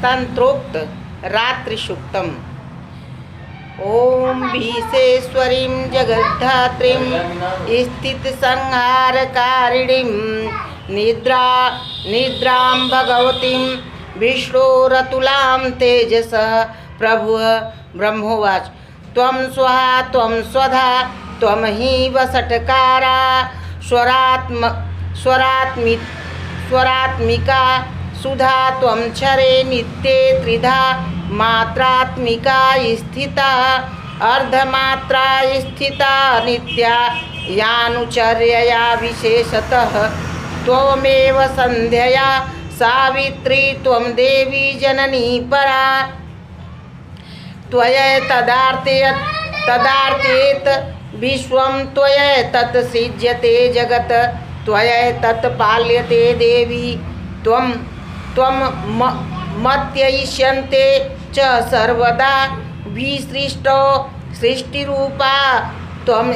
तंत्रोक्त रात्रि सुक्तम। ओम भीसेश्वरीं जगद्धात्रीं स्थितिसंहारकारिणीं निद्रां भगवतीं विष्णोरतुलां तेजसः प्रभुः ब्रह्मोवाच त्वं स्वाहा त्वं स्वधा त्वं हि वषट्कारा स्वरात्मिका सुधा त्वं क्षरे नित्ये त्रिधा मात्रात्मिका स्थिता अर्धमात्रा स्थिता नित्या यानुचर्यया विशेषतः त्वमेव संध्यया सावित्री त्वं देवी जननी परा त्वयैतदार्तेत विश्वं त्वयैतत् सिज्यते जगत् त्वयैतत् पाल्यते देवी त्वं मत्ययिष्यन्ते च सर्वदा विसृष्टो सृष्टिरूपा त्वं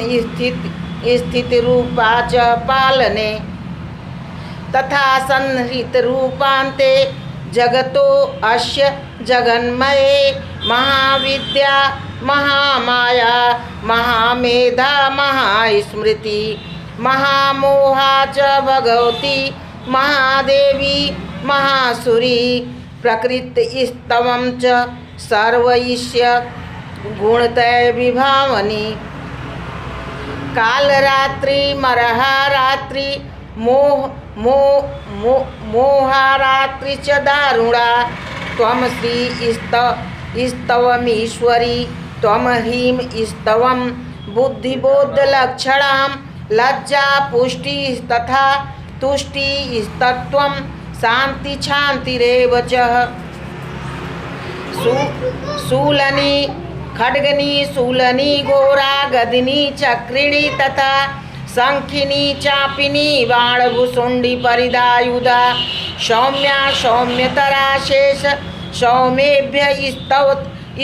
स्थितिरूपा च पालने तथा संहृतरूपान्ते जगतो अस्य जगन्मये महाविद्या महामाया महामेधा महास्मृति महामोहा च भगवती महादेवी महासुरी प्रकृतिस्तवं च सर्वैश्य गुणतय विभावनी कालरात्रि मरहारात्रि मोहारात्रि च दारुणा त्वं श्री स्तवमीश्वरी त्वं ह्रीं स्तवं बुद्धिबोधलक्षणां लज्जा पुष्टि तथा तुष्टिस्तत्त्वं शान्ति शान्तिरेव च शूलनी खड्गनी शूलनी घोरा गदिनी चक्रिणी तथा शंखिनी चापिनी बाणभुसुंडी परिदायुधा सौम्या सौम्यतरा शेष सौम्येभ्य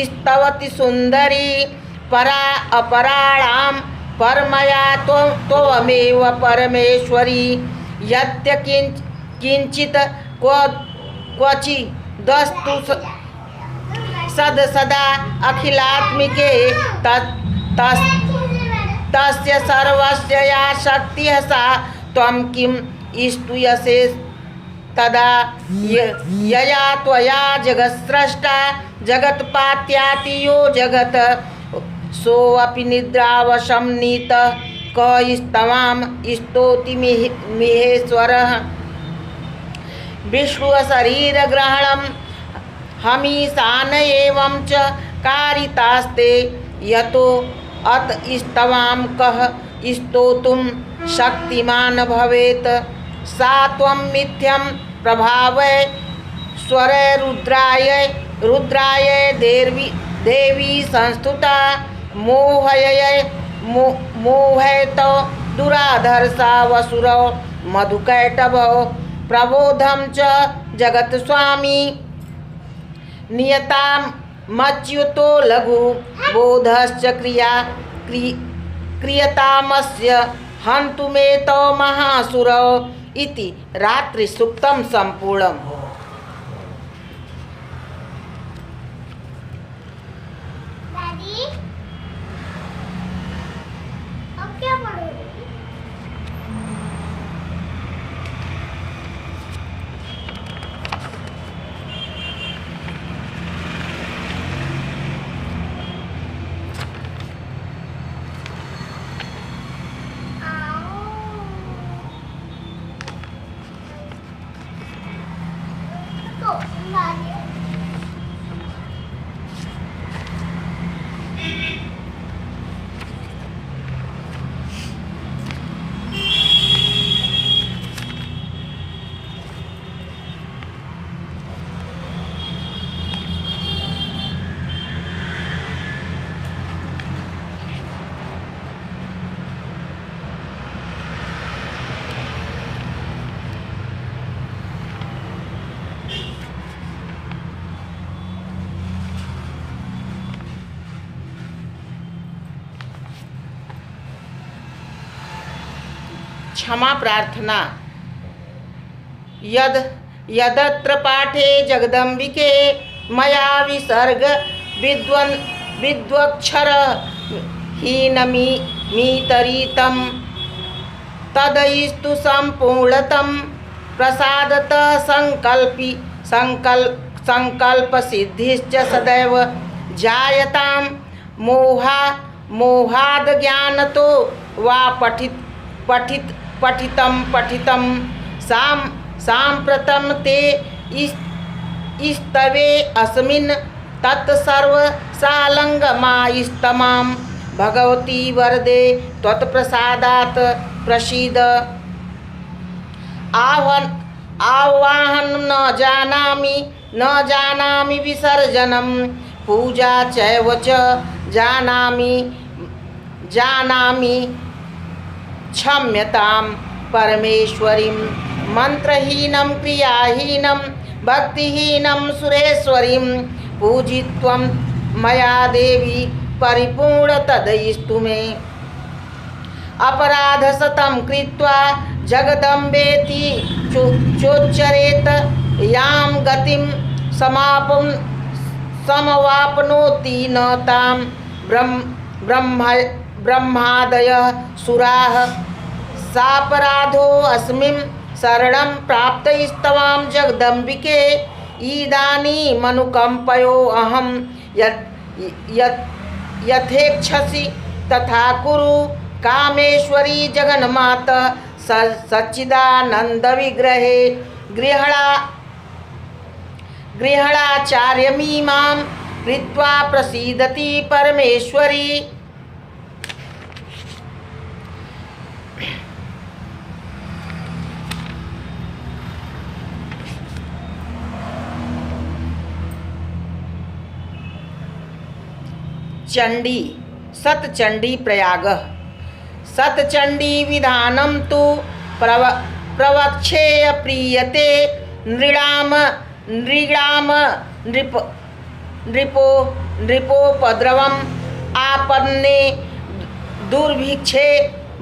स्तवति सुंदरी परा अपराणां परमया त्वमेव परमेश्वरी यत्य किंचित क्वचिदस्तु सदा अखिलात्मिके तस्य सर्वस्य या शक्तिः सा त्वं किं स्तूयसे तदा यया त्वया जगत्स्रष्टा जगत्पात्याति यो जगत् सोऽपि निद्रावशं नीतः क स्तवां स्तोति मिहेश्वरः विश्वशरीरग्रहणं हमीशान एवं च कारितास्ते यतो अत स्तवां कः स्तोतुं शक्तिमान् भवेत् सा त्वं मिथ्यं प्रभावै स्वरे रुद्राय देवी संस्तुता मोहयतो दुराधर्षा वसुरो मधुकैटभो प्रबोधं च जगत्स्वामी नियतां मच्युतो लघु बोधश्च क्रियतामस्य हन्तुमेतो महासुरो इति रात्रि सुक्तम संपूर्णम। क्षमा प्रार्थना। यद यदत्र पाठे जगदम्बिके मया विसर्ग विद्वक्षर हीनमीतरितं तदयिस्तु सम्पूर्णतं प्रसादतः संकल्पसिद्धिश्च सदैव जायतां मोहाद् ज्ञानतो वा पठितं साम्प्रतं ते स्तवे अस्मिन् तत्सर्वसालङ्गमायस्तमां भगवती वरदे त्वत्प्रसादात् प्रसीद। आवाहन न जानामि विसर्जनं पूजा चैव च जानामि क्षम्यतां परमेश्वरीं मंत्रहीनं क्रियाहीनं भक्तिहीनं सुरेश्वरीं पूजित्वं मया देवी परिपूर्ण तदयिस्तु मे। अपराधशतं कृत्वा जगदम्बेति चोच्चरेत यां गतिं समवाप्नोति न तां ब्रह्मादयः सुराः सापराधो अस्मिन् शरणं प्राप्तस्तवां जगदम्बिके इदानीमनुकम्पयो अहं यथेच्छसि तथा कुरु कामेश्वरी जगन्माता सच्चिदानंद विग्रहे गृहणाचार्यमीमां कृत्वा प्रसीदति परमेश्वरी। चंडी सतचंडी प्रयाग सतचंडी विधानं तु प्रवक्षेय प्रीयते नृणाम नृपोपद्रवम् आपन्ने दुर्भिक्षे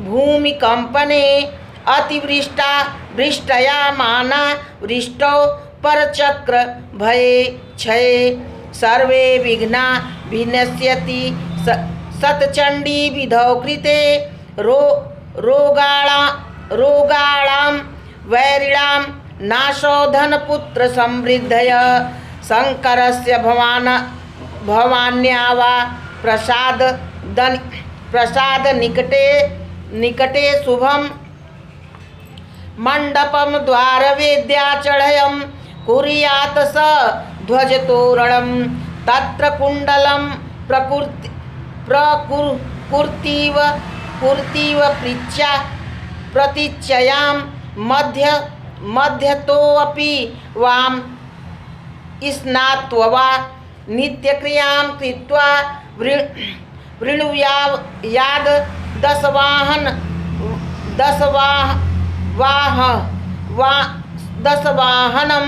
भूमिकंपने वृष्टया माना वृष्टौ परचक्र भये क्षये सर्वे विघ्ना विनश्यति सतचंडी विधौ कृते रोगाणां वैरिणां नाशो धनपुत्र समृद्धय शंकरस्य भवान्या वा प्रसाद निकटे शुभम मंडपम द्वारवेद्याचढ़यं कुर्यात् स ध्वजतोरणं तत्र कुण्डलं प्रकुर्तीव प्रतीच्यां मध्यतोऽपि वां स्नात्वा नित्यक्रियां कृत्वा वृणुयाद दशवाहनं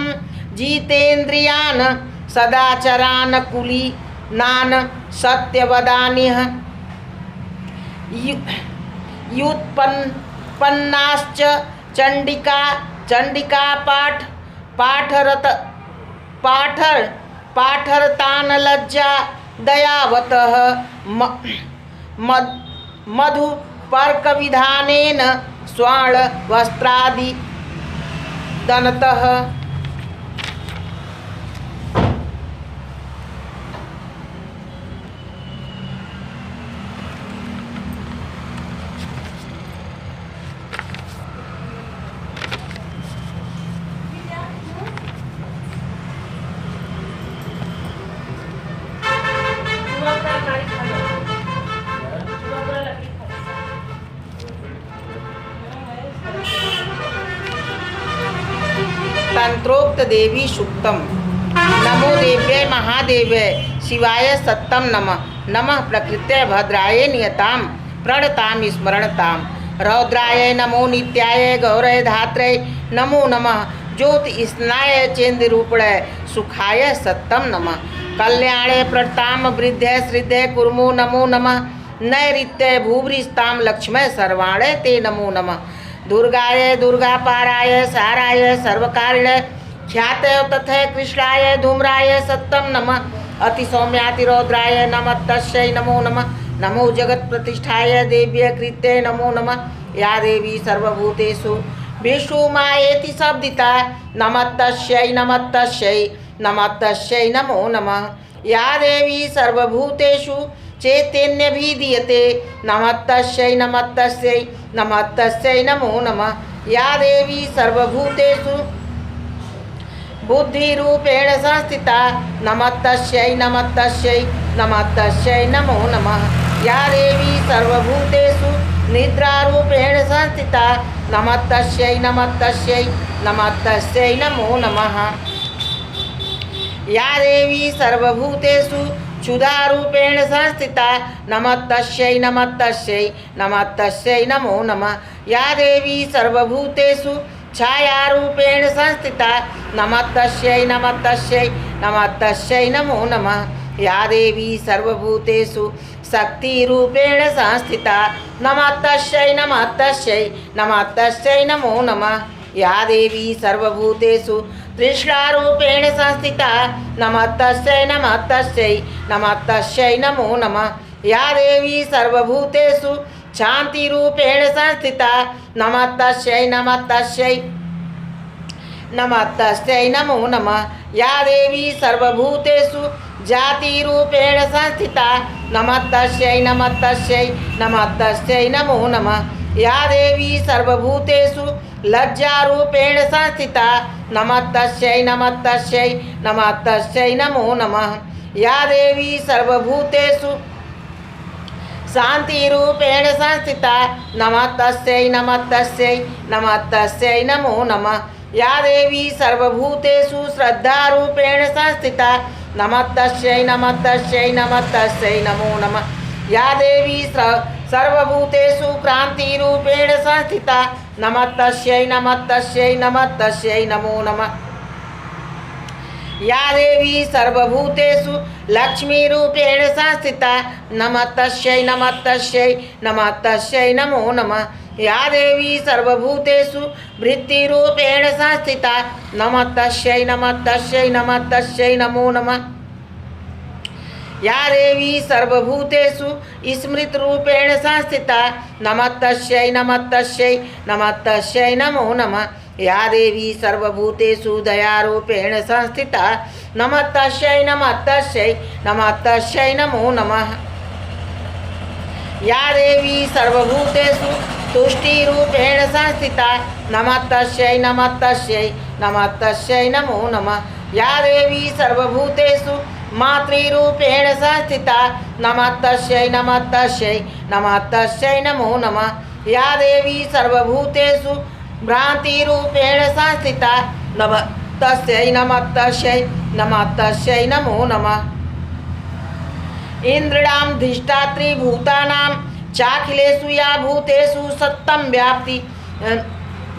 जितेन्द्रियान् सदाचरान् कुलीनान् सत्यवदानिः युत्पन्नाश्च चंडिका पाठरतान् लज्जा दयावतः मधुपर्कविधानेन स्वर्ण वस्त्रादि दनतः तंत्रोक्त देवी सुक्तम नमो देव्यै महादेव्यै शिवाय सत्तम नमः नमः प्रकृत्यै भद्राय नियतां प्रणतां स्मरणतां रौद्राय नमो नित्याय गौरय धात्रै नमो नमः ज्योतिस्नाय चेन्द्रूपणय सुखाय सत्तम नमः कल्याणे प्रताम वृद्धय श्रिद्धय कुर्मो नमो नमः नैऋत्य भूभृस्तां लक्ष्मय सर्वाणय ते नमो नमः दुर्गाय दुर्गापाराय साराय सर्वकारिणे ख्यातय तथा कृष्णाय धूम्राय सत्तम नमः अतिसौम्यातिरौद्राय नमः तस्यै नमो नमः नमो जगत प्रतिष्ठाय देव्य कृत्यै नमो नमः या देवी सर्वभूतेषु विष्णुमायेति शब्दिता नमः तस्यै नमो नमः या देवी सर्वभूतेषु चैतन्यभिधीयते नमः तस्यै नमो नमः या देवी सर्वभूतेषु बुद्धिरूपेण संस्थिता नमः तस्यै नमो नमः या देवी सर्वभूतेषु निद्रारूपेण संस्थिता नमः तस्यै नमो नमः या देवी सर्वभूतेषु क्षुधारूपेण संस्थिता नमः तस्यै नमो नमः या देवी सर्वभूतेषु छायारूपेण संस्थिता नमः तस्यै नमो नमः या देवी सर्वभूतेषु शक्तिरूपेण संस्थिता नमः तस्यै नमो नमः या देवी सर्वभूतेषु तृष्णारूपेण संस्थिता नमः तस्यै नमो नमः या देवी सर्वभूतेषु शांतिरूपेण संस्थिता नमः तस्यै नमो नमः या देवी सर्वभूतेषु जातिरूपेण संस्थिता नमः तस्यै नमो नमः या देवी सर्वभूतेषु लज्जारूपेण संस्थिता नमः तस्यै नमो नमः या देवी सर्वभूतेषु शांतिरूपेण संस्थिता नमः तस्यै नमो नमः या देवी सर्वभूतेषु श्रद्धारूपेण संस्थिता नमः तस्यै नमो नमः या देवी सर्वभूतेषु क्रांतिरूपेण संस्थिता नमः तस्यै नमो नमः या देवी सर्वभूतेषु लक्ष्मीरूपेण संस्थिता नमः तस्यै नमो नमः या देवी सर्वभूतेषु वृत्तिरूपेण संस्थिता नमः तस्यै नमो नमः या देवी सर्वभूतेषु स्मृतिरूपेण संस्थिता नमः तस्यै नमो नमः या देवी सर्वभूतेषु दयारूपेण संस्थिता नमः तस्यै नमो नमः या देवी सर्वभूतेषु तुष्टिरूपेण संस्थिता नमः तस्यै नमो नमः या देवी सर्वभूतेषु मातृरूपेण संस्थिता नमः तस्यै नमो नमः या देवी सर्वभूतेषु भ्रांतिरूपेण संस्थिता नमः तस्यै नमो नमः इंद्रिणां धिष्ठात्री भूतानां चाखिलेषु या भूतेषु सत्तं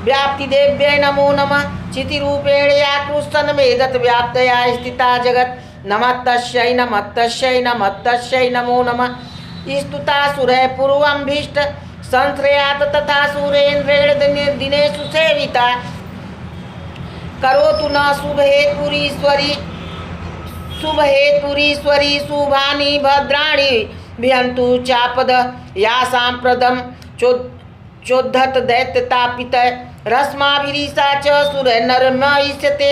व्याप्ति देव्यै नमो नमः चितिरूपेण या कृष्ण मेदत व्याप्तया स्थिता जगत् नमः तस्यै नमो नमः स्तुता सुरः पूर्वं भीष्ट संश्रयात तथा सुरेन्द्रेण दिनेषु सेविता करोतु न शुभहेतुरीश्वरी शुभानि भद्राणि भियन्तु चापद या साम्प्रदं चोद्धत दैत्यतापित रश्माभिरीसा च सुरनरमयिष्यते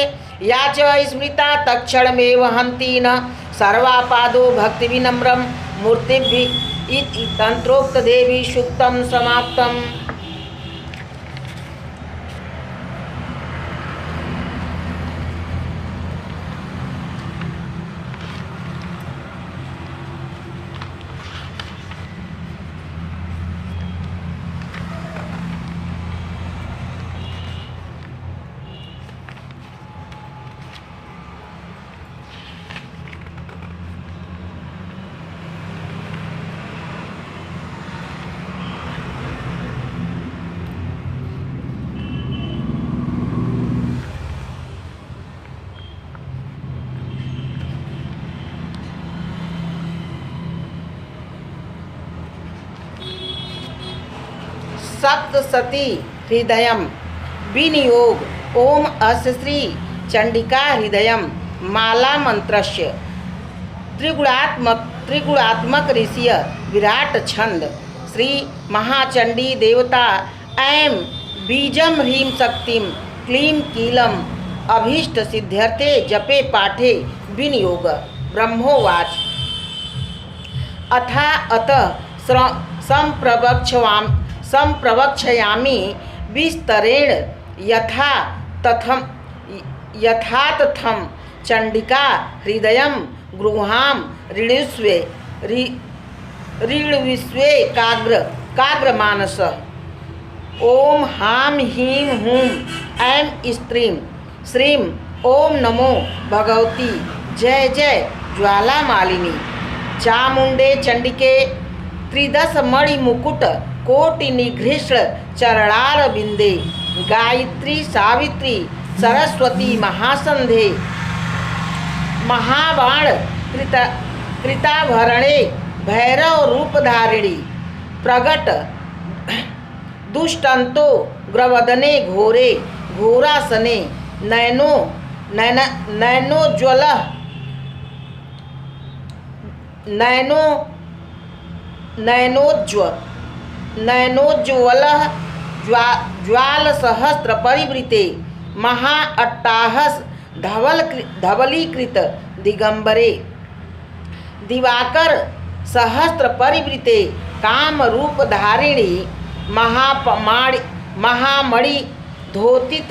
या च स्मृता तत्क्षणमेव हन्ति न सर्वापादो भक्तिविनम्रं मूर्तिभिः इति तंत्रोक्त देवी सूक्तं समाप्तम्। सप्तसती हृदय विनियोग ओम अस्य श्री चंडिका हृदयम माला मंत्रस्य त्रिगुणात्मक ऋषिय विराट छंद श्री महाचंडी देवता ऐं बीजम ह्रीं शक्तिं क्लीं कीलम अभीष्ट सिद्ध्यर्थे जपे पाठे विनियोग। ब्रह्मोवाच अथा अतः संप्रवक्ष्यामि विस्तरेण यथा तथं चंडिका हृदयं गृहां ऋणविश्वे काग्रमानस। ओम हां ह्रीं हूं ऐं स्त्रीं श्रीं ओम नमो भगवती जय जय ज्वाला मालिनी चामुंडे चंडिके त्रिदश मणि मुकुट कोटि निघृष्ण चरणार बिंदे गायत्री सावित्री सरस्वती महासंधे महाबाण कृताभरणे भैरव रूपधारिणी प्रगट दुष्टंतो ग्रवदने घोरे घोरासने नयनोज्ज्वल ज्वाल सहस्त्र परिवृते महा अट्टाहस धवलीकृत दिगंबरे दिवाकर सहस्त्र परिवृते काम रूप धारिणी महामणि धोतित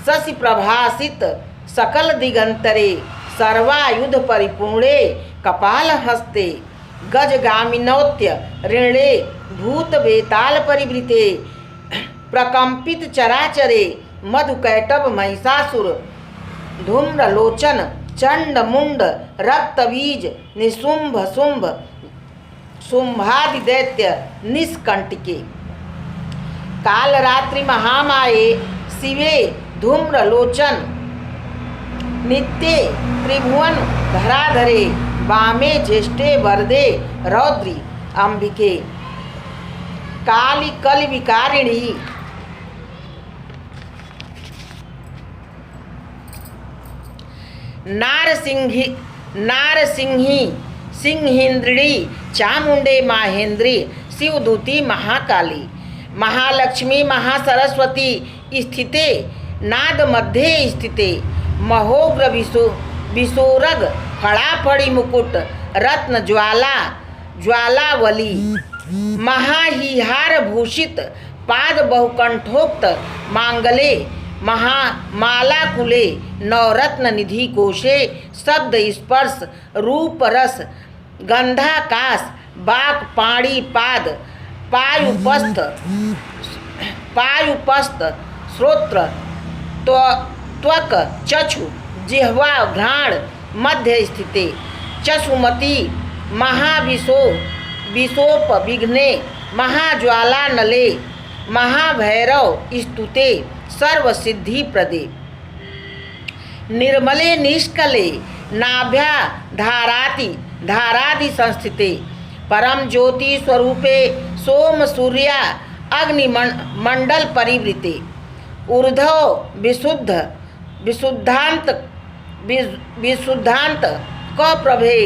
शशि प्रभासित सकल दिगंतरे सर्वायुध परिपूर्णे कपाल हस्ते गजगामिनौत्य ऋणे भूत बेताल परिवृते प्रकंपित चराचरे मधुकैटभ महिषासुर धूम्रलोचन चंड मुंड रक्तबीज निशुंभ शुंभ शुंभादि दैत्य निष्कंटिके कालरात्रि महामाये शिवे धूम्रलोचन नित्ये त्रिभुवन धराधरे वामे ज्येष्ठे वरदे रौद्री अंबिके काली कलि विकारिणी नारसिंही सिंहिंद्रिणी चामुंडे माहेंद्री शिवदूती महाकाली महालक्ष्मी महासरस्वती स्थिते नाद मध्ये स्थिते महोग्र विशोरग फड़ाफड़ी मुकुट रत्न ज्वालावली महाहिहार भूषित पाद बहुकंठोक्त मांगले मालाकुले नवरत्न निधि कोशे शब्द स्पर्श रूप रस गंधाकाश बाक पाणी पाद पायुपस्थ श्रोत्र त्वक चक्षु जिह्वा घ्राण मध्य स्थिते चशुमती महाविशोप विघ्ने महाज्वाला नले महाभैरव स्तुते सर्वसिद्धि प्रदे निर्मले निष्कले नाभ्या धारादि संस्थिते परम ज्योति स्वरूपे सोम सूर्या अग्निमंडल परिवृते ऊर्ध्व विशुद्धांत कप्रभे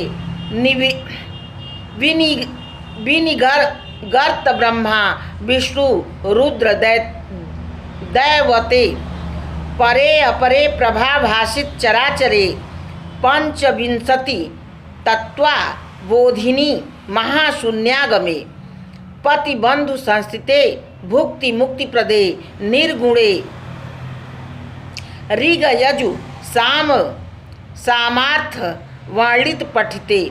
विनिगर्त ब्रह्मा विष्णु रुद्र दैवते परे अपरे प्रभाभाषित चराचरे पंचविंशति तत्वा बोधिनी महाशून्यागमे पतिबंधु संस्थिते भुक्ति मुक्ति प्रदे निर्गुणे ऋग यजु साम सामार्थ वर्णित पठिते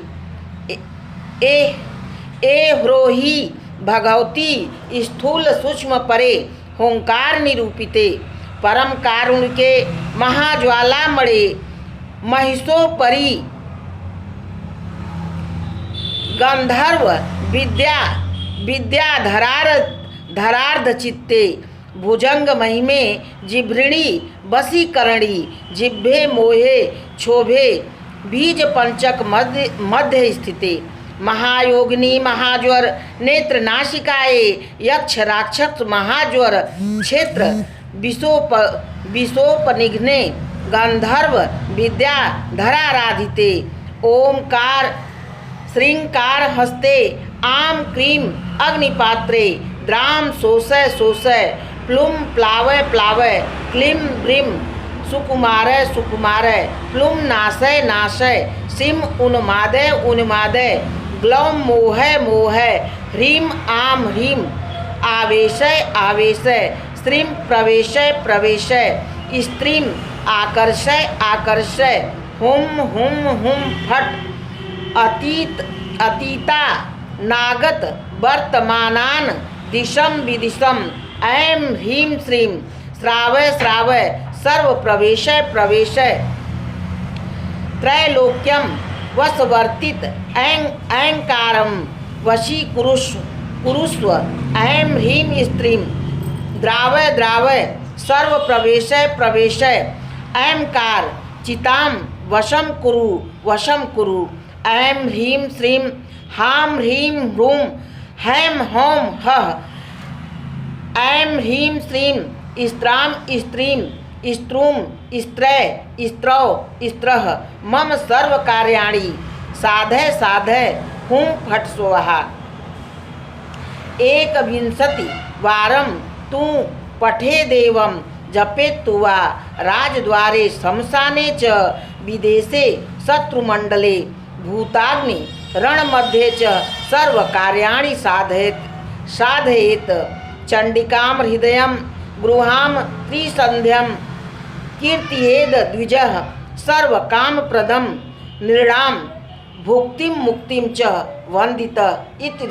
ह्रोहि भगवती स्थूल सूक्ष्म परे होंकार निरूपिते परम कारुणिके महाज्वाला मणे महिषोपरि गंधर्व विद्या धरार्ध चित्ते भुजंग महिमे जिभृणी वशीकरणी जिह्वे मोहे क्षोभे बीज पंचक मध्य स्थिते महायोगिनी महाज्वर नेत्र नाशिकाए यक्ष राक्षस महाज्वर क्षेत्र विशोप निघ्ने गंधर्व विद्या धराराधिते ओमकार श्रृंकार हस्ते आम क्रीम अग्निपात्रे द्राम शोषय शोषय प्लुम प्लावय प्लावय क्लीम ब्रीम सुकुमारय सुकुमारय प्लुम नाशय नाशय सिम उन्मादय उन्मादय ग्लौम मोहय मोहय ह्रीम आम ह्रीम आवेशय आवेशय स्त्रीम प्रवेशय प्रवेशय स्त्रीम आकर्षय आकर्षय हुम हुम हुम फट अतीत अतीता नागत वर्तमानान दिशम विदिशम ऐं ह्रीं श्रीं श्रावय श्रावय सर्व प्रवेशय प्रवेशय त्रैलोक्यम वशवर्तित ऐंकारम वशी कुरुष्व ऐं ह्रीं स्त्रीं द्रावय द्रावय सर्व प्रवेशय प्रवेशय ऐंकार चिताम वशम कुरु ऐं ह्रीं श्रीं हां ह्रीं ह्रूं हैम होम हः ऐं ह्रीं श्रीं स्त्रां स्त्रीं स्त्रूं स्त्रय स्त्रौ स्त्रः मम सर्व कार्याणि साधय साधय हुं फट् स्वाहा। 21 वारं तु पठे देवं जपेत्तुवा राजद्वारे शमशाने च विदेशे शत्रुमण्डले भूताग्नि रणमध्ये च सर्वकार्याणि साधयेत् चण्डिकां हृदयं गृहां त्रिसन्ध्यं कीर्तयेद् द्विजः सर्वकामप्रदं नृणां भुक्तिं मुक्तिं च वन्दित इति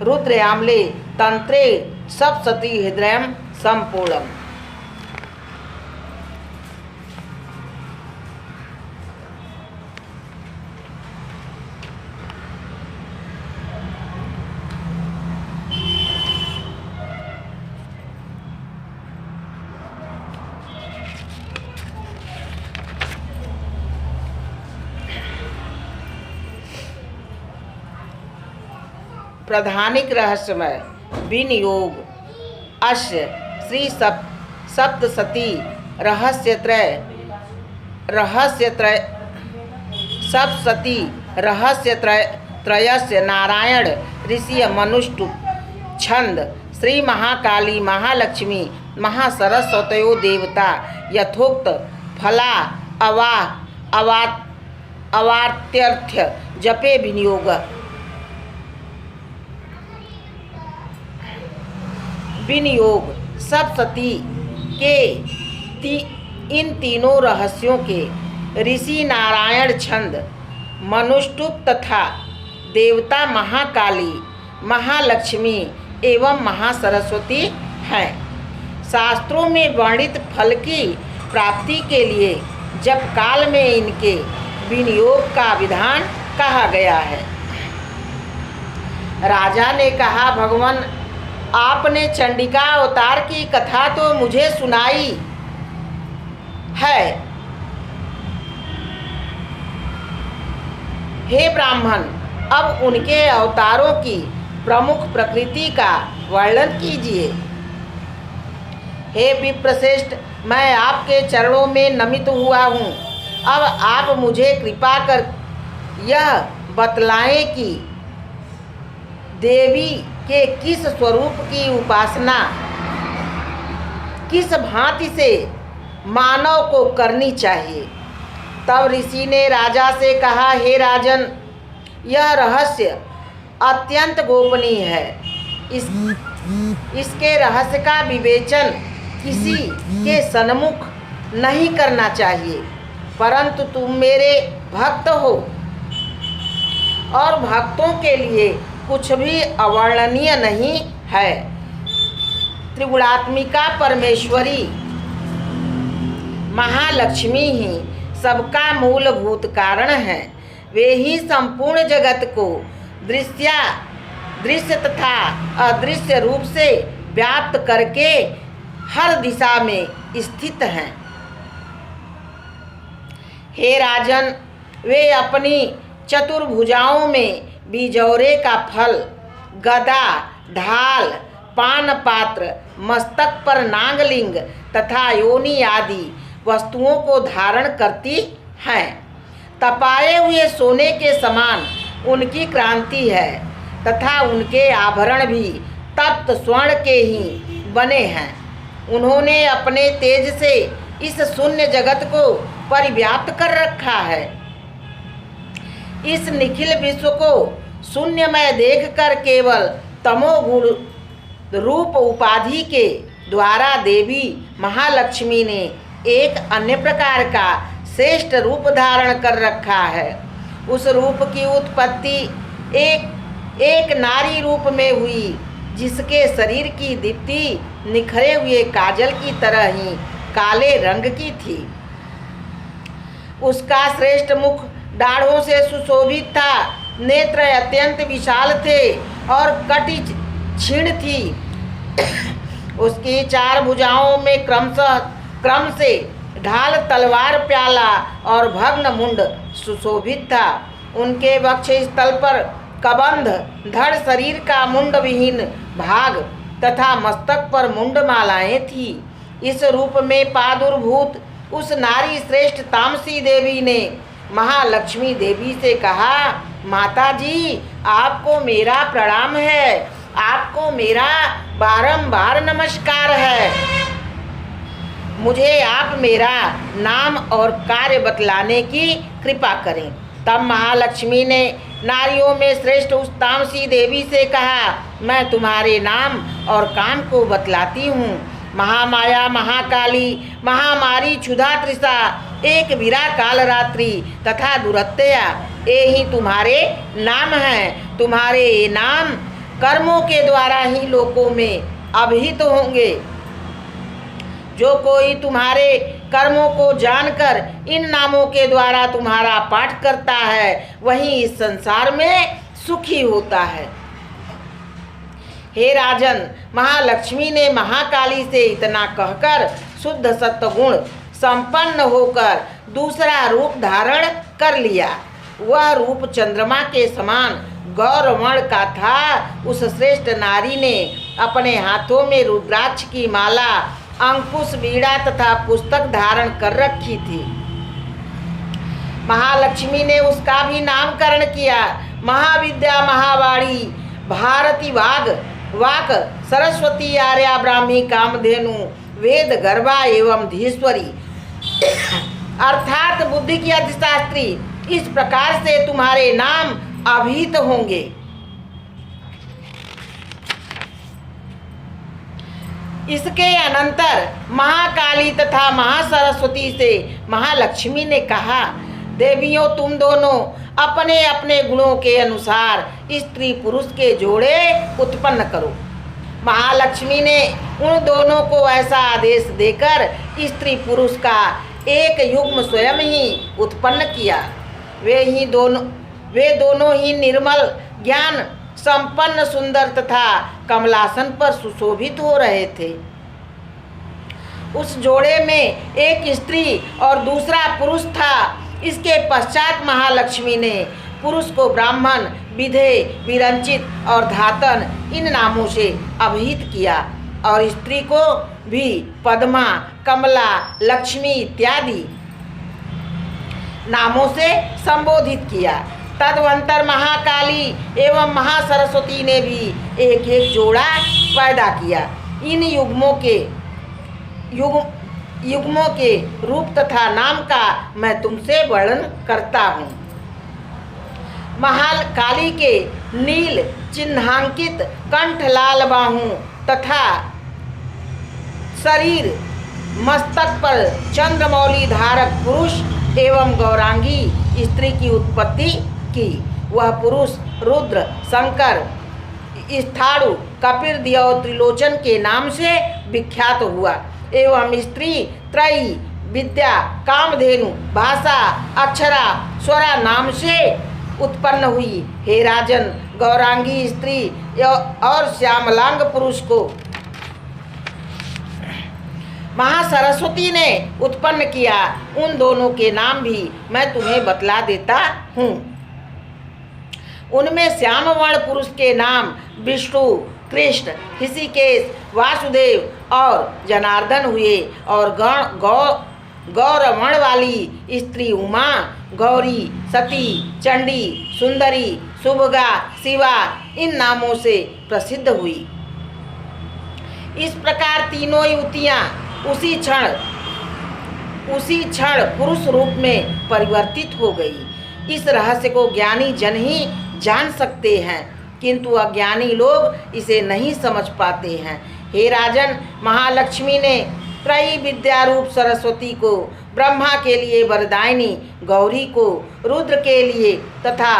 रुद्रयामले तन्त्रे सप्तशती हृदयं सम्पूर्णम्। प्रधानिक रहस्यमय विनियोग अस्य श्री सप्तशती सप्तशती रहस्यत्रयस्य नारायण ऋषि मनुष्टुप छंद श्री महाकाली महालक्ष्मी महासरस्वतयो देवता यथोक्त फला अवार्त्यर्थ जपे विनियोग सप्तशती के इन तीनों रहस्यों के ऋषि नारायण छंद मनुष्टुप तथा देवता महाकाली महालक्ष्मी एवं महासरस्वती हैं। शास्त्रों में वर्णित फल की प्राप्ति के लिए जप काल में इनके विनियोग का विधान कहा गया है। राजा ने कहा, भगवान आपने चंडिका अवतार की कथा तो मुझे सुनाई है, हे ब्राह्मण अब उनके अवतारों की प्रमुख प्रकृति का वर्णन कीजिए। हे विप्रश्रेष्ठ मैं आपके चरणों में नमित हुआ हूँ। अब आप मुझे कृपा कर यह बतलाएं कि देवी के किस स्वरूप की उपासना किस भांति से मानव को करनी चाहिए। तब ऋषि ने राजा से कहा, हे राजन यह रहस्य अत्यंत गोपनीय है। इसके रहस्य का विवेचन किसी के सन्मुख नहीं करना चाहिए, परंतु तुम मेरे भक्त हो और भक्तों के लिए कुछ भी अवर्णनीय नहीं है। त्रिगुणात्मिका परमेश्वरी महालक्ष्मी ही सबका मूलभूत कारण है। वे ही संपूर्ण जगत को दृश्य तथा अदृश्य रूप से व्याप्त करके हर दिशा में स्थित हैं। हे राजन वे अपनी चतुर्भुजाओं में बिजौरे का फल, गदा, ढाल, पान पात्र, मस्तक पर नागलिंग तथा योनि आदि वस्तुओं को धारण करती हैं। तपाए हुए सोने के समान उनकी क्रांति है तथा उनके आभरण भी तप्त स्वर्ण के ही बने हैं। उन्होंने अपने तेज से इस शून्य जगत को परिव्याप्त कर रखा है। इस निखिल विश्व को शून्यमय देखकर केवल तमोगुण रूप उपाधि के द्वारा देवी महालक्ष्मी ने एक अन्य प्रकार का श्रेष्ठ रूप धारण कर रखा है। उस रूप की उत्पत्ति एक नारी रूप में हुई, जिसके शरीर की दीप्ति निखरे हुए काजल की तरह ही काले रंग की थी। उसका श्रेष्ठ मुख दाढ़ों से सुशोभित था, नेत्र अत्यंत विशाल थे और कटी क्षीण थी। उसकी 4 भुजाओं में क्रम से ढाल, तलवार, प्याला और भग्न मुंड सुशोभित था। उनके वक्ष स्थल पर कबंध, धड़, शरीर का मुंड विहीन भाग तथा मस्तक पर मुंडमालाएं थी। इस रूप में प्रादुर्भूत उस नारी श्रेष्ठ तामसी देवी ने महालक्ष्मी देवी से कहा, माता जी, आपको मेरा प्रणाम है, आपको मेरा बारंबार नमस्कार है। मुझे आप मेरा नाम और कार्य बतलाने की कृपा करें। तब महालक्ष्मी ने नारियों में श्रेष्ठ उस तामसी देवी से कहा, मैं तुम्हारे नाम और काम को बतलाती हूँ। महामाया, महाकाली, महामारी, क्षुधा, तृषा, एक विरा, काल रात्रि तथा दुरत्यया, ये ही तुम्हारे नाम हैं। तुम्हारे ये नाम कर्मों के द्वारा ही लोकों में अभिहित होंगे। जो कोई तुम्हारे कर्मों को जानकर इन नामों के द्वारा तुम्हारा पाठ करता है, वही इस संसार में सुखी होता है। हे राजन, महालक्ष्मी ने महाकाली से इतना कहकर शुद्ध सत्वगुण संपन्न होकर दूसरा रूप धारण कर लिया। वह रूप चंद्रमा के समान गौरवर्ण का था। उस श्रेष्ठ नारी ने अपने हाथों में रुद्राक्ष की माला, अंकुश, बीड़ा तथा पुस्तक धारण कर रखी थी। महालक्ष्मी ने उसका भी नामकरण किया। महाविद्या, महावाणी, भारती, वाक, सरस्वती, आर्या, ब्राह्मी, कामधेनु, वेद गर्भा एवं धीश्वरी अर्थात बुद्धि की अधिशास्त्री, इस प्रकार से तुम्हारे नाम अभिहित होंगे। इसके अनंतर महाकाली तथा महासरस्वती से महालक्ष्मी ने कहा, देवियों, तुम दोनों अपने अपने गुणों के अनुसार स्त्री पुरुष के जोड़े उत्पन्न करो। महालक्ष्मी ने उन दोनों को ऐसा आदेश देकर स्त्री पुरुष का एक युग्म स्वयं ही उत्पन्न किया। वे दोनों ही निर्मल, ज्ञान संपन्न, सुंदर तथा कमलासन पर सुशोभित हो रहे थे। उस जोड़े में एक स्त्री और दूसरा पुरुष था। इसके पश्चात महालक्ष्मी ने पुरुष को ब्राह्मण, विधे, विरंचित और धातन इन नामों से अभिहित किया और स्त्री को भी पद्मा, कमला, लक्ष्मी इत्यादि नामों से संबोधित किया। तदवंतर महाकाली एवं महासरस्वती ने भी एक एक जोड़ा पैदा किया। इन युग्मों के रूप तथा नाम का मैं तुमसे वर्णन करता हूँ। महाकाली के नील चिन्हांकित कंठ, लाल बाहु तथा शरीर, मस्तक पर चंद्रमौली धारक पुरुष एवं गौरांगी स्त्री की उत्पत्ति की। वह पुरुष रुद्र, शंकर, स्थाणु, कपिल और त्रिलोचन के नाम से विख्यात हुआ एवं स्त्री त्रयी, विद्या, कामधेनु, भाषा, अक्षरा, स्वरा नाम से उत्पन्न हुई। हे राजन, गौरांगी स्त्री और श्यामलांग पुरुष को महासरस्वती ने उत्पन्न किया। उन दोनों के नाम भी मैं तुम्हें बतला देता हूँ। उनमें श्यामवर्ण पुरुष के नाम विष्णु, कृष्ण, ऋषिकेश, वासुदेव और जनार्दन हुए और गौरवर्ण वाली स्त्री उमा, गौरी, सती, चंडी, सुंदरी, सुभगा, शिवा इन नामों से प्रसिद्ध हुई। इस प्रकार तीनों युवतियाँ उसी क्षण पुरुष रूप में परिवर्तित हो गई। इस रहस्य को ज्ञानी जन ही जान सकते हैं, किंतु अज्ञानी लोग इसे नहीं समझ पाते हैं। हे राजन, महालक्ष्मी ने त्रयी विद्या रूप सरस्वती को ब्रह्मा के लिए वरदायिनी, गौरी को रुद्र के लिए तथा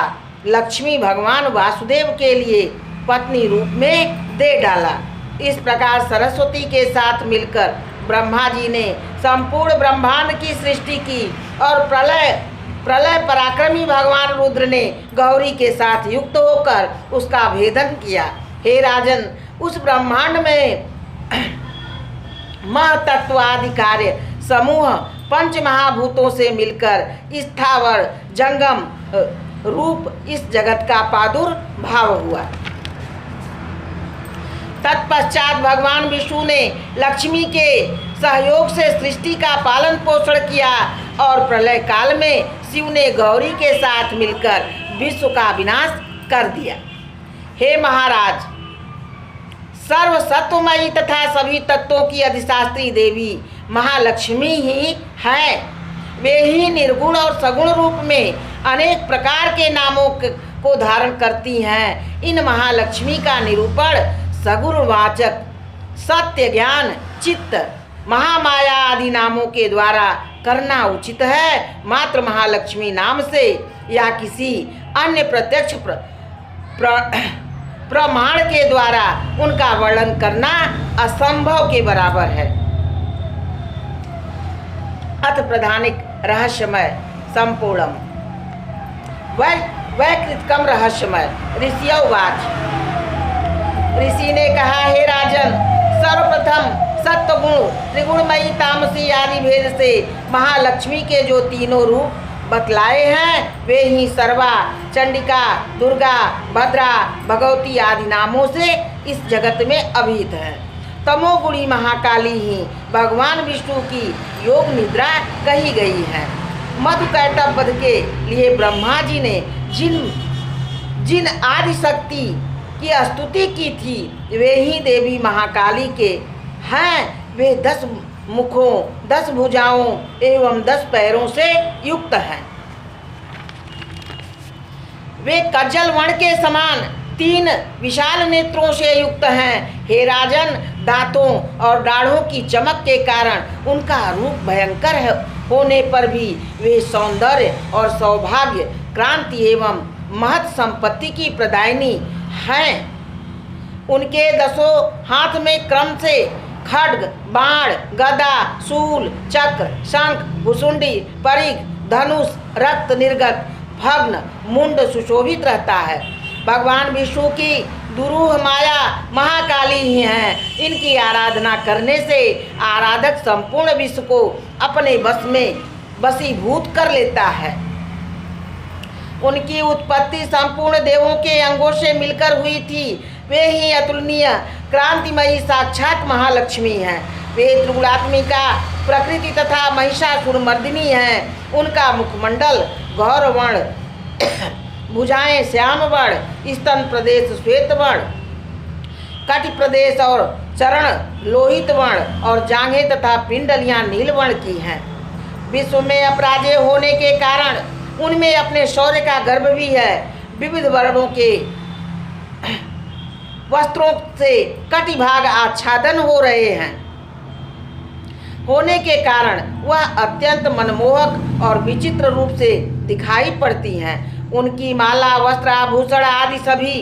लक्ष्मी भगवान वासुदेव के लिए पत्नी रूप में दे डाला। इस प्रकार सरस्वती के साथ मिलकर ब्रह्मा जी ने संपूर्ण ब्रह्मांड की सृष्टि की और प्रलय पराक्रमी भगवान रुद्र ने गौरी के साथ युक्त होकर उसका भेदन किया। हे राजन, उस ब्रह्मांड में महतत्वादि कार्य समूह पंच महाभूतों से मिलकर स्थावर जंगम रूप इस जगत का प्रादुर्भाव हुआ। तत्पश्चात भगवान विष्णु ने लक्ष्मी के सहयोग से सृष्टि का पालन पोषण किया और प्रलय काल में शिव ने गौरी के साथ मिलकर विश्व का विनाश कर दिया। हे महाराज, सर्व सत्वमयी तथा सभी तत्वों की अधिशास्त्री देवी महालक्ष्मी ही है। वे ही निर्गुण और सगुण रूप में अनेक प्रकार के नामों को धारण करती हैं। इन महालक्ष्मी का निरूपण सगुणवाचक, सत्य, ज्ञान, चित्त, महामाया आदि नामों के द्वारा करना उचित है। मात्र महालक्ष्मी नाम से या किसी अन्य प्रत्यक्ष प्रमाण के द्वारा उनका वर्णन करना असंभव के बराबर है। अथ प्रधानिक रहस्यमय संपूर्णम वैकृतकम रहस्यमय। ऋषियोवाच। ऋषि ने कहा, हे राजन, सर्वप्रथम सत्वगुण, त्रिगुणमयी, तामसी आदि भेद से महालक्ष्मी के जो तीनों रूप बतलाए हैं वे ही सर्वा, चंडिका, दुर्गा, भद्रा, भगवती आदि नामों से इस जगत में अभिहित हैं। तमोगुणी महाकाली ही भगवान विष्णु की योग निद्रा कही गई है। मधुकैटभ वध के लिए ब्रह्मा जी ने जिन आदि शक्ति की स्तुति की थी वे ही देवी महाकाली के हैं। वे 10 मुखों, 10 भुजाओं एवं 10 पैरों से युक्त हैं। वे कज्जल वर्ण के समान 3 विशाल नेत्रों से युक्त हैं। हे राजन, दांतों और दाढ़ों की चमक के कारण उनका रूप भयंकर होने पर भी वे सौंदर्य और सौभाग्य, क्रांति एवं महत संपत्ति की प्रदायिनी हैं। उनके 10 हाथ में क्रम से खड्ग, बाण, गदा, शूल, चक्र, शंख, भुसुंडी, परिघ, धनुष, रक्त निर्गत, भग्न, मुंड सुशोभित रहता है। भगवान विष्णु की दुरूह माया महाकाली ही हैं। इनकी आराधना करने से आराधक संपूर्ण विश्व को अपने बस में वशीभूत कर लेता है। उनकी उत्पत्ति संपूर्ण देवों के अंगों से मिलकर हुई थी। वे ही अतुलनीय क्रांतिमयी साक्षात महालक्ष्मी हैं। वे त्रिगुणात्मिका प्रकृति तथा महिषासुर मर्दिनी हैं। उनका मुखमंडल गौरवर्ण, भुजाएं श्याम वर्ण, स्तन प्रदेश श्वेत वर्ण, कटि प्रदेश और चरण लोहित वर्ण और जांघें तथा पिंडलियां नील वर्ण की हैं। विश्व में अपराजेय होने के कारण उनमें अपने शौर्य का गर्व भी है। विविध वर्णों के वस्त्रों से कटिभाग आच्छादन हो रहे हैं होने के कारण वह अत्यंत मनमोहक और विचित्र रूप से दिखाई पड़ती हैं। उनकी माला, वस्त्र, आभूषण आदि सभी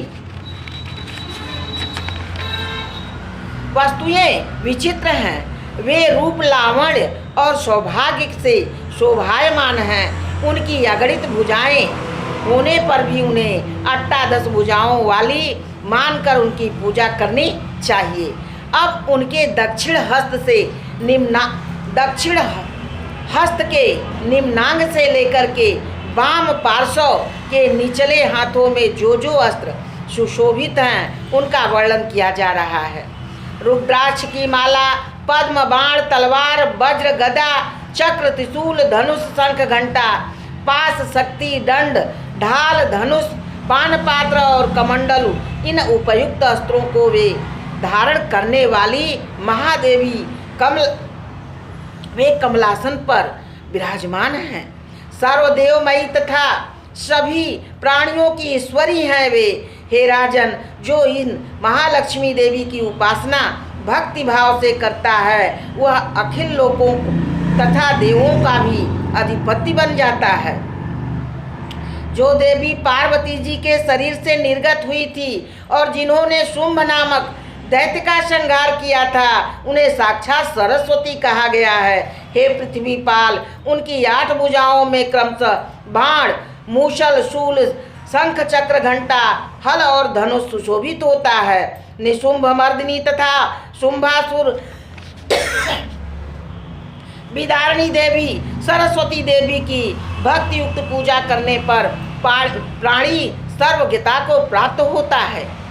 वस्तुएं विचित्र हैं। वे रूप, लावण्य और सौभाग्य से शोभायमान हैं। उनकी अगणित भुजाएं होने पर भी उन्हें 18 भुजाओं वाली मानकर उनकी पूजा करनी चाहिए। अब उनके दक्षिण हस्त के निम्नांग से लेकर के वाम पार्श्व के निचले हाथों में जो अस्त्र सुशोभित हैं उनका वर्णन किया जा रहा है। रुद्राक्ष की माला, पद्म, बाण, तलवार, वज्र, गदा, चक्र, त्रिशूल, धनुष, शंख, घंटा, पास, शक्ति, दंड, ढाल, धनुष, पान पात्र और कमंडलु, इन उपयुक्त अस्त्रों को वे धारण करने वाली महादेवी वे कमलासन पर विराजमान हैं। सर्वदेवमयी तथा सभी प्राणियों की ईश्वरी हैं वे। हे राजन, जो इन महालक्ष्मी देवी की उपासना भक्ति भाव से करता है वह अखिल लोकों तथा देवों का भी अधिपति बन जाता है। जो देवी पार्वती जी के शरीर से निर्गत हुई थी और जिन्होंने शुंभ नामक दैत्य का संहार किया था, उन्हें साक्षात सरस्वती कहा गया है। हे पृथ्वीपाल, उनकी 8 भुजाओं में क्रमशः बाण, मूसल, शूल, शंख, चक्र, घंटा, हल और धनुष सुशोभित होता है। निशुंभ मर्दिनी तथा शुंभासुर विदारिणी देवी सरस्वती देवी की भक्ति युक्त पूजा करने पर प्राणी सर्वज्ञता को प्राप्त होता है।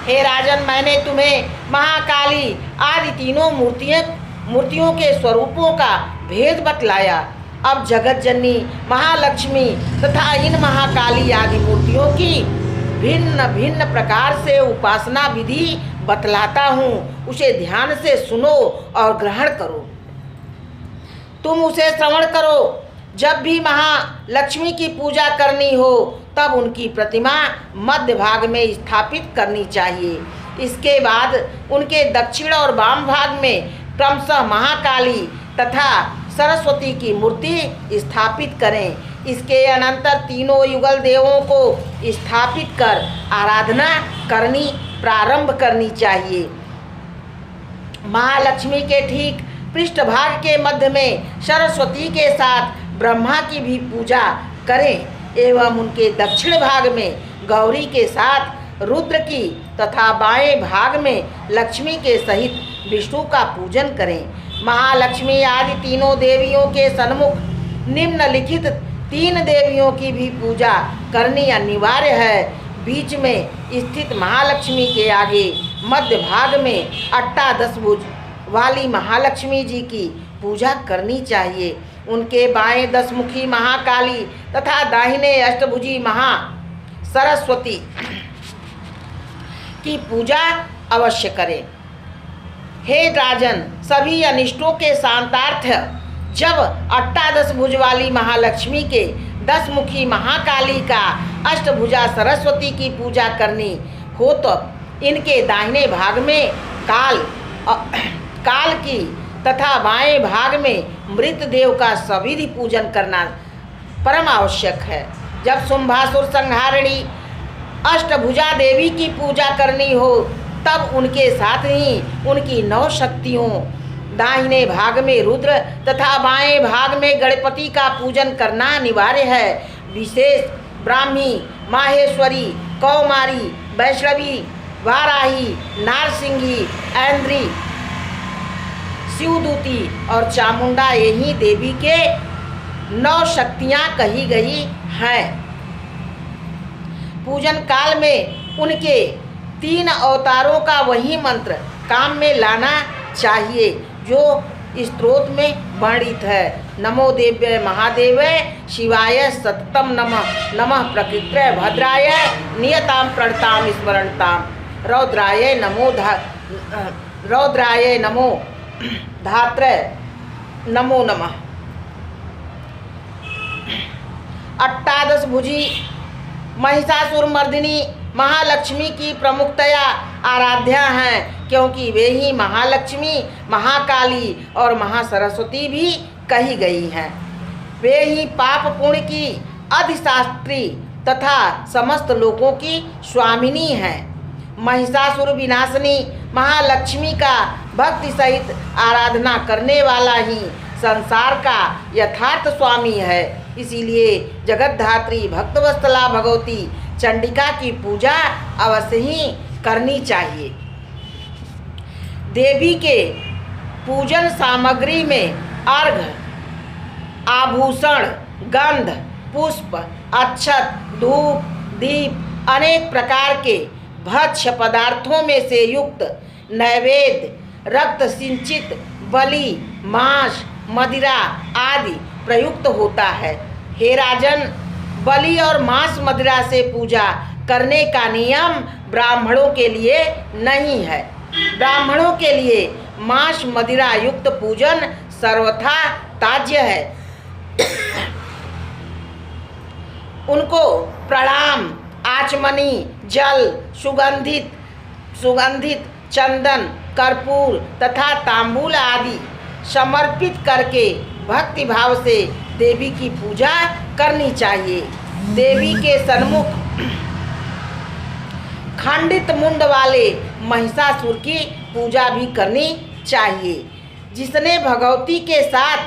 हे राजन, मैंने तुम्हें महाकाली आदि तीनों मूर्तियों के स्वरूपों का भेद बतलाया। अब जगत जननी महालक्ष्मी तथा इन महाकाली आदि मूर्तियों की भिन्न भिन्न प्रकार से उपासना विधि बतलाता हूँ, उसे ध्यान से सुनो और ग्रहण करो। तुम उसे श्रवण करो। जब भी महालक्ष्मी की पूजा करनी हो तब उनकी प्रतिमा मध्य भाग में स्थापित करनी चाहिए। इसके बाद उनके दक्षिण और वाम भाग में क्रमशः महाकाली तथा सरस्वती की मूर्ति स्थापित करें। इसके अनंतर तीनों युगल देवों को स्थापित कर आराधना करनी प्रारंभ करनी चाहिए। महालक्ष्मी के ठीक पृष्ठभाग के मध्य में सरस्वती के साथ ब्रह्मा की भी पूजा करें एवं उनके दक्षिण भाग में गौरी के साथ रुद्र की तथा बाएं भाग में लक्ष्मी के सहित विष्णु का पूजन करें। महालक्ष्मी आदि तीनों देवियों के सन्मुख निम्नलिखित 3 देवियों की भी पूजा करनी अनिवार्य है। बीच में स्थित महालक्ष्मी के आगे मध्य भाग में अष्टादश भुज वाली महालक्ष्मी जी की पूजा करनी चाहिए। उनके बाएं 10 मुखी महाकाली तथा दाहिने अष्टभुजी महा सरस्वती की पूजा अवश्य करें। हे राजन, सभी अनिष्टों के शांतार्थ जब अष्टादश भुज वाली महालक्ष्मी के 10 मुखी महाकाली का अष्टभुजा सरस्वती की पूजा करनी हो तो इनके दाहिने भाग में काल की तथा बाएं भाग में मृत देव का सविधि पूजन करना परम आवश्यक है। जब शुंभासुर संहारिणी अष्टभुजा देवी की पूजा करनी हो तब उनके साथ ही उनकी 9 शक्तियों दाहिने भाग में रुद्र तथा बाएं भाग में गणपति का पूजन करना अनिवार्य है। विशेष ब्राह्मी, माहेश्वरी, कौमारी, वैष्णवी, वाराही, नारसिंही, ऐन्द्री, शिवदूती और चामुंडा यही देवी के 9 शक्तियाँ कही गई हैं। पूजन काल में उनके 3 अवतारों का वही मंत्र काम में लाना चाहिए जो स्तोत्र में वर्णित है। नमो देव्य महादेव्य शिवाय सततम नमः। नमः प्रकृत्य भद्राय नियताम प्रणताम स्मरणताम। रौद्राय नमो धात्रे नमो नमः। अष्टादश भुजी महिषासुर मर्दिनी महालक्ष्मी की प्रमुखतया आराध्या हैं, क्योंकि वे ही महालक्ष्मी, महाकाली और महासरस्वती भी कही गई हैं। वे ही पाप पुण्य की अधिशास्त्री तथा समस्त लोगों की स्वामिनी हैं। महिषासुर विनाशिनी महालक्ष्मी का भक्ति सहित आराधना करने वाला ही संसार का यथार्थ स्वामी है। इसीलिए जगतधात्री भक्तवत्सला भगवती चंडिका की पूजा अवश्य ही करनी चाहिए। देवी के पूजन सामग्री में अर्घ, आभूषण, गंध, पुष्प, अक्षत, धूप, दीप, अनेक प्रकार के भक्ष्य पदार्थों में से युक्त नैवेद्य, रक्त सिंचित बलि, मांस, मदिरा आदि प्रयुक्त होता है। हे राजन, बलि और मांस मदिरा से पूजा करने का नियम ब्राह्मणों के लिए नहीं है। ब्राह्मणों के लिए मांस मदिरा युक्त पूजन सर्वथा त्याज्य है। उनको प्रणाम, आचमनी, जल, सुगंधित चंदन, कर्पूर तथा तांबूल आदि समर्पित करके भक्ति भाव से देवी की पूजा करनी चाहिए। देवी के सन्मुख खंडित मुंड वाले महिषासुर की पूजा भी करनी चाहिए, जिसने भगवती के साथ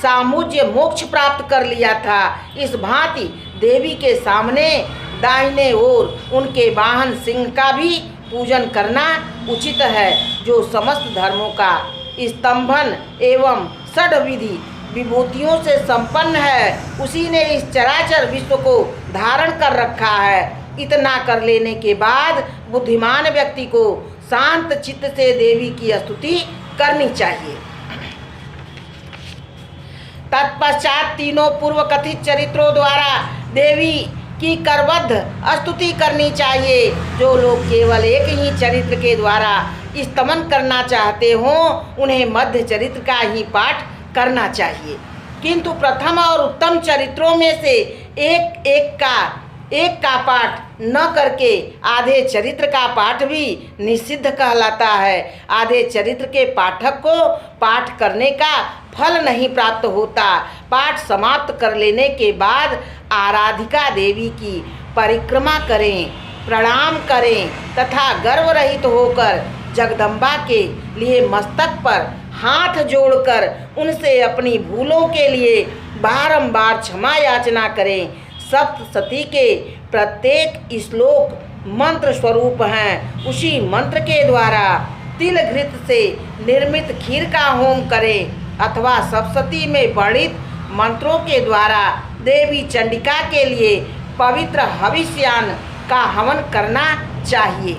सामुज्य मोक्ष प्राप्त कर लिया था। इस भांति देवी के सामने दाहिने ओर उनके वाहन सिंह का भी पूजन करना उचित है, जो समस्त धर्मों का स्तंभन एवं षड्विधि विभूतियों से संपन्न है। उसी ने इस चराचर विश्व को धारण कर रखा है। इतना कर लेने के बाद बुद्धिमान व्यक्ति को शांत चित्त से देवी की स्तुति करनी चाहिए। तत्पश्चात तीनों पूर्व कथित चरित्रों द्वारा देवी की करबद्ध स्तुति करनी चाहिए। जो लोग केवल एक ही चरित्र के द्वारा स्तमन करना चाहते हों, उन्हें मध्य चरित्र का ही पाठ करना चाहिए, किंतु प्रथम और उत्तम चरित्रों में से एक का पाठ न करके आधे चरित्र का पाठ भी निषिद्ध कहलाता है। आधे चरित्र के पाठक को पाठ करने का फल नहीं प्राप्त होता। पाठ समाप्त कर लेने के बाद आराधिका देवी की परिक्रमा करें, प्रणाम करें तथा गर्व रहित होकर जगदम्बा के लिए मस्तक पर हाथ जोड़कर उनसे अपनी भूलों के लिए बारंबार क्षमा याचना करें। सप्तशती के प्रत्येक श्लोक मंत्र स्वरूप हैं। उसी मंत्र के द्वारा तिल घृत से निर्मित खीर का होम करें अथवा सप्तशती में वर्णित मंत्रों के द्वारा देवी चंडिका के लिए पवित्र हविष्यान का हवन करना चाहिए।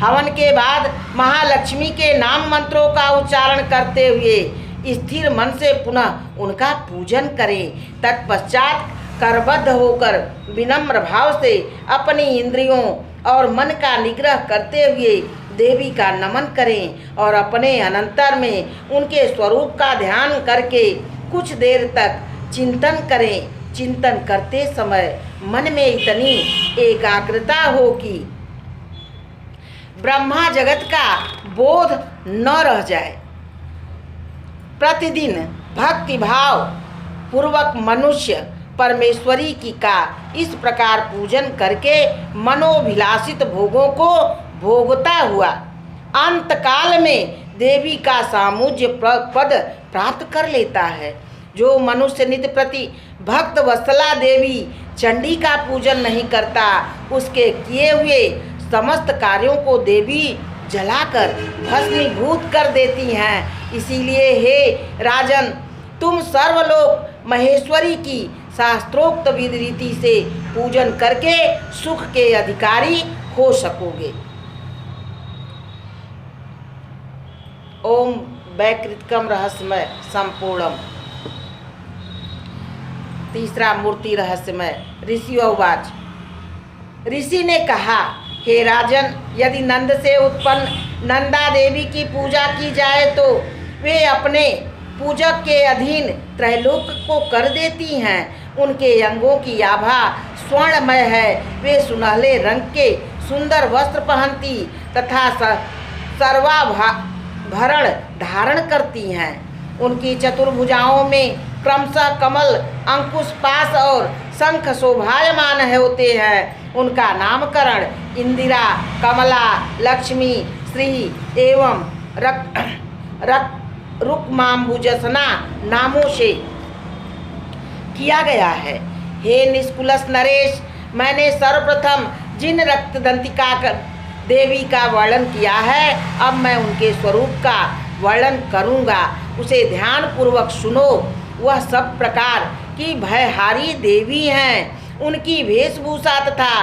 हवन के बाद महालक्ष्मी के नाम मंत्रों का उच्चारण करते हुए स्थिर मन से पुनः उनका पूजन करें। तत्पश्चात करबद्ध होकर विनम्र भाव से अपनी इंद्रियों और मन का निग्रह करते हुए देवी का नमन करें और अपने अनंतर में उनके स्वरूप का ध्यान करके कुछ देर तक चिंतन करें। चिंतन करते समय मन में इतनी एकाग्रता हो कि ब्रह्मा जगत का बोध न रह जाए। प्रतिदिन भक्ति भाव पूर्वक मनुष्य परमेश्वरी की का इस प्रकार पूजन करके मनोभिलाषित भोगों को भोगता हुआ अंतकाल में देवी का सामुज्य पद प्राप्त कर लेता है। जो मनुष्य नित्य प्रति भक्त वत्सला देवी चंडी का पूजन नहीं करता, उसके किए हुए समस्त कार्यों को देवी जलाकर भस्मीभूत कर देती हैं। इसीलिए हे राजन, तुम सर्वलोक महेश्वरी की शास्त्रोक्त विधि रीति से पूजन करके सुख के अधिकारी हो सकोगे। ओम वैकृतकम रहस्यमय संपूर्णम। तीसरा मूर्ति रहस्यमय। ऋषि उवाच। ऋषि ने कहा, हे राजन, यदि नंद से उत्पन्न नंदा देवी की पूजा की जाए तो वे अपने पूजक के अधीन त्रैलोक को कर देती हैं। उनके अंगों की आभा स्वर्णमय है। वे सुनहले रंग के सुंदर वस्त्र पहनती तथा सर्वाभरण धारण करती हैं। उनकी चतुर्भुजाओं में क्रमशः कमल, अंकुश, पाश और शंख शोभायमान होते हैं। उनका नामकरण इंदिरा, कमला, लक्ष्मी, श्री एवं रुक्माम्बुजसना नामों से किया गया है। हे निष्कुलस नरेश, मैंने सर्वप्रथम जिन रक्तदंतिका देवी का वर्णन किया है, अब मैं उनके स्वरूप का वर्णन करूँगा। उसे ध्यान पूर्वक सुनो। वह सब प्रकार की भयहारी देवी हैं। उनकी वेशभूषा तथा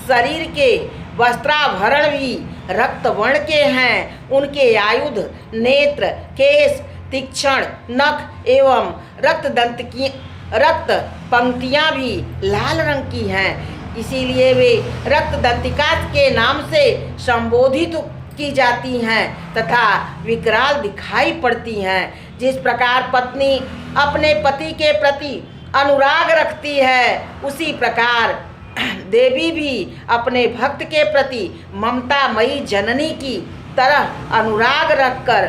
शरीर के वस्त्राभरण भी रक्त वर्ण के हैं। उनके आयुध, नेत्र, केश तीक्ष्ण नख एवं रक्त पंक्तियां भी लाल रंग की हैं। इसीलिए वे रक्त दंतिका के नाम से संबोधित की जाती हैं तथा विकराल दिखाई पड़ती हैं। जिस प्रकार पत्नी अपने पति के प्रति अनुराग रखती है, उसी प्रकार देवी भी अपने भक्त के प्रति ममतामयी जननी की तरह अनुराग रखकर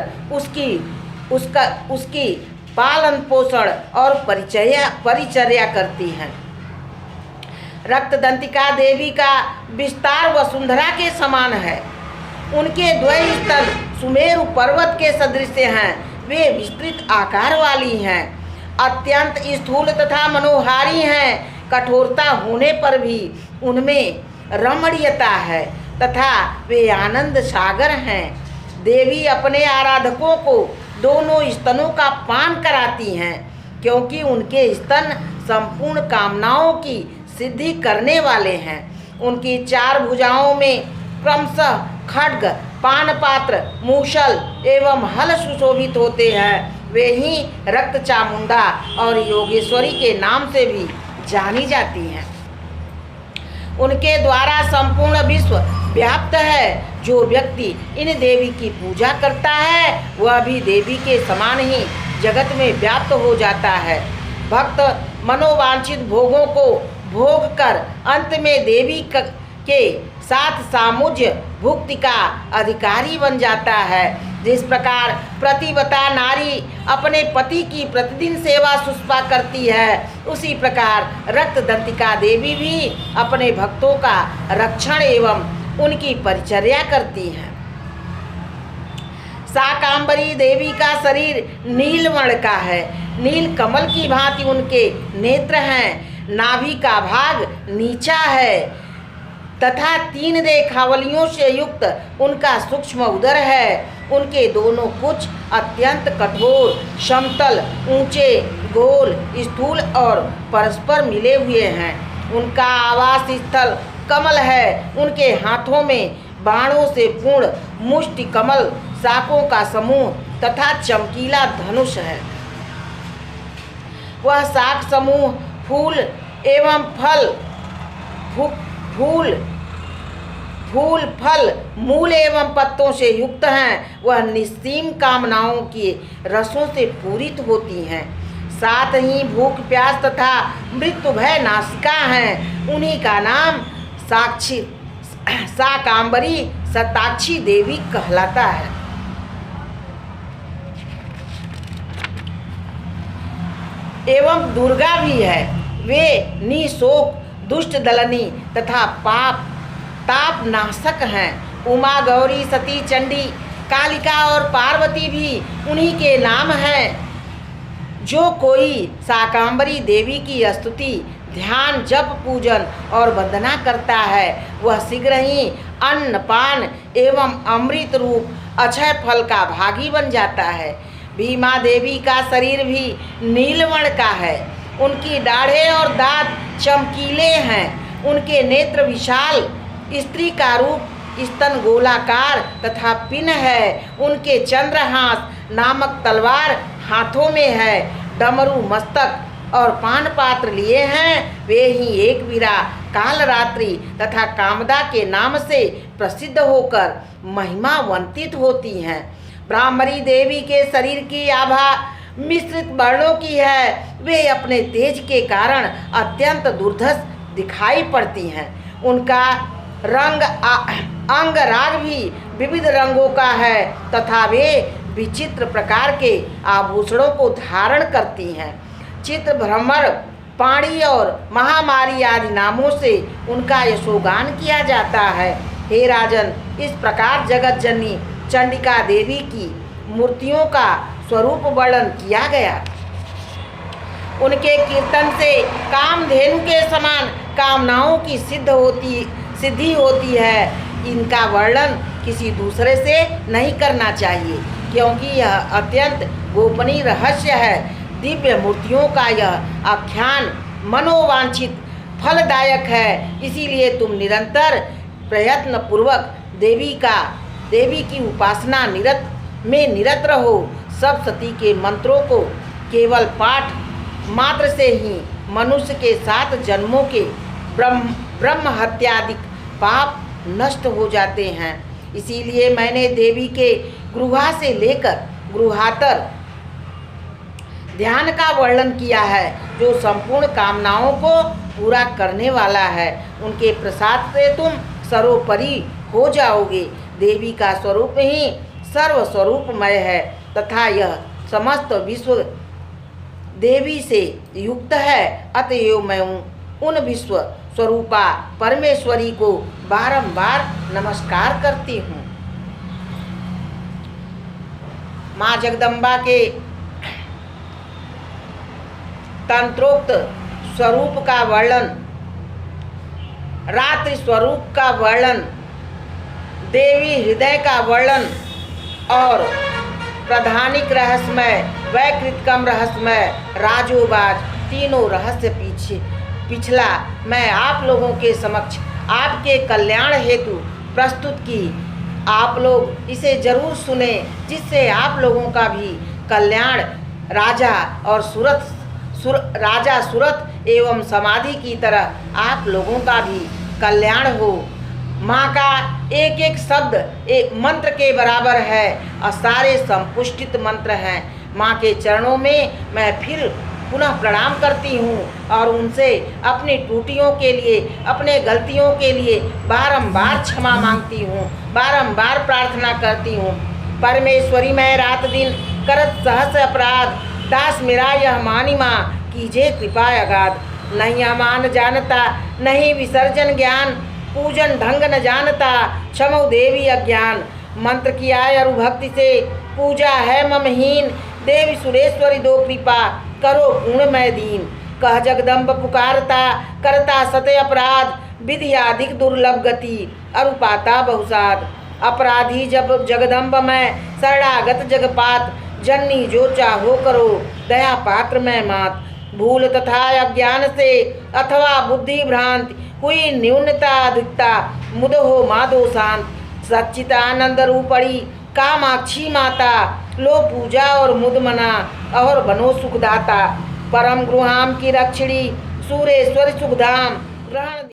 उसकी पालन पोषण और परिचर्या करती हैं। रक्त दंतिका देवी का विस्तार वसुंधरा के समान है। उनके द्वय स्तन सुमेरु पर्वत के सदृश हैं। वे विस्तृत आकार वाली हैं, अत्यंत स्थूल तथा मनोहारी हैं। कठोरता होने पर भी उनमें रमणीयता है तथा वे आनंद सागर हैं। देवी अपने आराधकों को दोनों स्तनों का पान कराती हैं, क्योंकि उनके स्तन संपूर्ण कामनाओं की सिद्धि करने वाले हैं। उनकी 4 भुजाओं में क्रमशः खड्ग, पानपात्र, मूसल एवं हल सुशोभित होते हैं। वे ही रक्त चामुंडा और योगेश्वरी के नाम से भी जानी जाती हैं। उनके द्वारा संपूर्ण विश्व व्याप्त है। जो व्यक्ति इन देवी की पूजा करता है वह भी देवी के समान ही जगत में व्याप्त हो जाता है। भक्त मनोवांछित भोगों को भोग कर अंत में देवी के साथ सामुज्य भुक्ति का अधिकारी बन जाता है। जिस प्रकार प्रतिव्रता नारी अपने पति की प्रतिदिन सेवा सुष्पा करती है, उसी प्रकार रक्त दंतिका देवी भी अपने भक्तों का रक्षण एवं उनकी परिचर्या करती हैं। शाकांबरी देवी का शरीर नीलवर्ण का है। नील कमल की भांति उनके नेत्र हैं। नाभि का भाग नीचा है तथा 3 रेखावलियों से युक्त उनका सूक्ष्म उदर है। उनके दोनों कुछ अत्यंत कठोर, समतल, ऊंचे, गोल, स्थूल और परस्पर मिले हुए हैं। उनका आवास स्थल कमल है। उनके हाथों में बाणों से पूर्ण मुष्टि कमल शाखों का समूह तथा चमकीला धनुष है। वह शाख समूह फूल एवं फूल फल मूल एवं पत्तों से युक्त हैं। वह निस्सीम कामनाओं के रसों से पूरित होती हैं। साथ ही भूख प्यास तथा मृत्यु भय नाशिका हैं। उन्हीं का नाम शाकांबरी शताक्षी देवी कहलाता है। एवं दुर्गा भी है। वे निशोक, दुष्ट दलनी तथा ताप नाशक हैं। उमा, गौरी, सती, चंडी, कालिका और पार्वती भी उन्हीं के नाम हैं। जो कोई शाकांबरी देवी की स्तुति, ध्यान, जप, पूजन और वंदना करता है, वह शीघ्र ही अन्न, पान एवं अमृत रूप अक्षय फल का भागी बन जाता है। भीमा देवी का शरीर भी नीलवर्ण का है। उनकी दाढ़ें और दांत चमकीले हैं। उनके नेत्र विशाल, स्त्री का रूप, स्तन गोलाकार तथा पिन है। उनके चंद्रहास नामक तलवार हाथों में है। डमरू मस्तक और पान पात्र लिए हैं। वे ही एक वीरा, कालरात्रि तथा कामदा के नाम से प्रसिद्ध होकर महिमावंतित होती हैं। ब्राह्मणी देवी के शरीर की आभा मिश्रित वर्णों की है। वे अपने तेज के कारण अत्यंत दुर्धर्ष दिखाई पड़ती हैं। उनका अंग राग भी विविध रंगों का है तथा वे विचित्र प्रकार के आभूषणों को धारण करती हैं। चित्र, भ्रमर, पाणी और महामारी आदि नामों से उनका यशोगान किया जाता है। हे राजन, इस प्रकार जगत जननी चंडिका देवी की मूर्तियों का स्वरूप वर्णन किया गया। उनके कीर्तन से कामधेनु के समान कामनाओं की सिद्धि होती है। इनका वर्णन किसी दूसरे से नहीं करना चाहिए, क्योंकि यह अत्यंत गोपनीय रहस्य है। दिव्य मूर्तियों का यह आख्यान मनोवांछित फलदायक है। इसीलिए तुम निरंतर प्रयत्न पूर्वक देवी की उपासना निरत रहो। सप्तशती के मंत्रों को केवल पाठ मात्र से ही मनुष्य के 7 जन्मों के ब्रह्म हत्यादि पाप नष्ट हो जाते हैं। इसीलिए मैंने देवी के गुहा से लेकर गुहातर ध्यान का वर्णन किया है, जो संपूर्ण कामनाओं को पूरा करने वाला है। उनके प्रसाद से तुम सर्वोपरि हो जाओगे। देवी का स्वरूप ही सर्व स्वरूपमय है तथा यह समस्त विश्व देवी से युक्त है। अतएव मैं उन विश्व स्वरूपा परमेश्वरी को बारंबार नमस्कार करती हूँ। माँ जगदम्बा के तंत्रोक्त स्वरूप का वर्णन, रात्रि स्वरूप का वर्णन, देवी हृदय का वर्णन और प्रधानिक रहस्यमय, वैकृतकम रहस्यमय, राजोबाज तीनों रहस्य पिछला मैं आप लोगों के समक्ष आपके कल्याण हेतु प्रस्तुत की। आप लोग इसे जरूर सुने, जिससे आप लोगों का भी कल्याण राजा और राजा सूरत एवं समाधि की तरह आप लोगों का भी कल्याण हो। माँ का एक एक शब्द एक मंत्र के बराबर है और सारे संपुष्टित मंत्र हैं। माँ के चरणों में मैं फिर पुनः प्रणाम करती हूँ और उनसे अपनी त्रुटियों के लिए, अपने गलतियों के लिए बारंबार क्षमा मांगती हूँ, बारंबार प्रार्थना करती हूँ। परमेश्वरी मैं रात दिन करत सहस अपराध, दास मेरा यह मानी माँ कीजिए कृपा अगाध। नहीं अमान जानता नहीं विसर्जन ज्ञान, पूजन ढंग न जानता क्षमो देवी अज्ञान। मंत्र की आय अरुभक्ति से पूजा है ममहीन, देवी सुरेश्वरी दो कृपा करो पूर्ण मैं दीन। कह जगदम्ब पुकारता करता सत्य अपराध, विधि अधिक दुर्लभ गति अरुपाता बहुसाद। अपराधी जब जगदम्ब मैं शरणागत जगपात, जननी जो चाहो करो दया पात्र मैं मात। भूल तथा अज्ञान से अथवा बुद्धि भ्रांति, हुई न्यूनता अधिकता मुद हो माधो शांत। सच्चिदानंद रूपड़ी कामाक्षी माता, लो पूजा और मुद मना और बनो सुखदाता। परम गृहाम की रक्षिणी सूरेश्वर सुखधाम ग्रहण